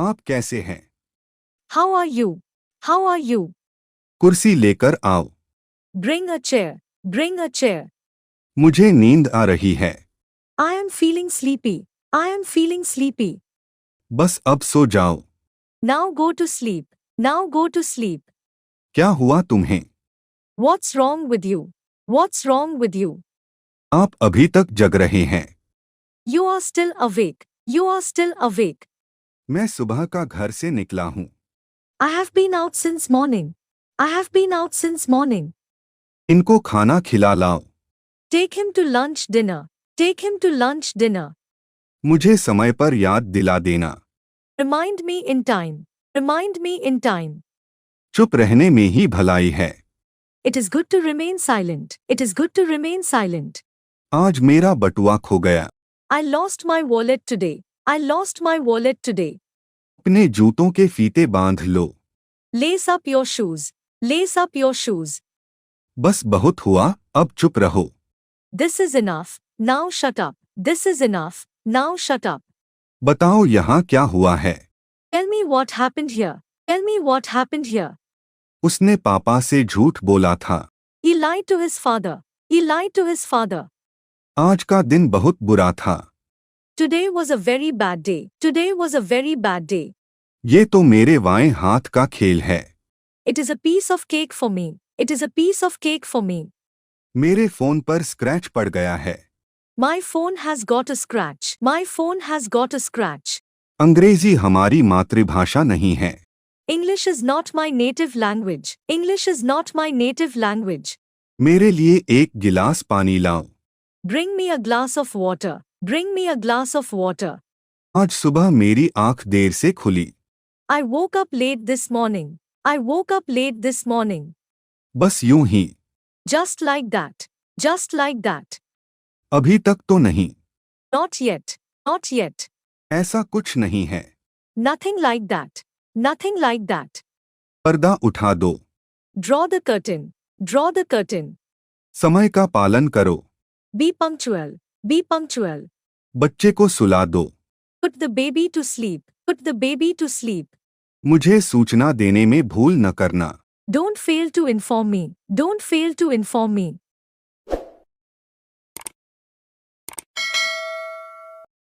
आप कैसे हैं? How are you? How are you? कुर्सी लेकर आओ। Bring a chair. Bring a chair. मुझे नींद आ रही है। I am feeling sleepy. I am feeling sleepy. बस अब सो जाओ। Now go to sleep. Now go to sleep. क्या हुआ तुम्हें? What's wrong with you? What's wrong with you? आप अभी तक जग रहे हैं। You are still awake. You are still awake. मैं सुबह का घर से निकला हूँ। I have been out since morning. I have been out since morning. इनको खाना खिला लाओ। Take him to lunch dinner. Take him to lunch dinner. मुझे समय पर याद दिला देना। Remind me in time. Remind me in time. चुप रहने में ही भलाई है। It is good to remain silent. It is good to remain silent. आज मेरा बटुआ खो गया। I lost my wallet today. I lost my wallet today. अपने जूतों के फीते बांध लो। Lace up your shoes. Lace up your shoes. बस बहुत हुआ, अब चुप रहो। This is enough. Now shut up. This is enough. Now shut up. बताओ यहाँ क्या हुआ है? Tell me what happened here. Tell me what happened here. उसने पापा से झूठ बोला था। He lied to his father. He lied to his father. आज का दिन बहुत बुरा था। Today was a very bad day. Today was a very bad day. ये तो मेरे बाएं हाथ का खेल है। It is a piece of cake for me. It is a piece of cake for me. मेरे फोन पर स्क्रैच पड़ गया है। My phone has got a scratch. My phone has got a scratch. अंग्रेजी हमारी मातृभाषा नहीं है। English is not my native language. English is not my native language. मेरे लिए एक गिलास पानी लाओ। Bring me a glass of water. Bring me a glass of water. आज सुबह मेरी आंख देर से खुली। I woke up late this morning. I woke up late this morning. बस यूं ही। Just like that. Just like that. अभी तक तो नहीं। Not yet. Not yet. ऐसा कुछ नहीं है। Nothing like that. Nothing like that. पर्दा उठा दो। Draw the curtain. Draw the curtain. समय का पालन करो। Be punctual. Be punctual. बच्चे को सुला दो। Put the baby to sleep. Put the baby to sleep. मुझे सूचना देने में भूल न करना। Don't fail to inform me. Don't fail to inform me.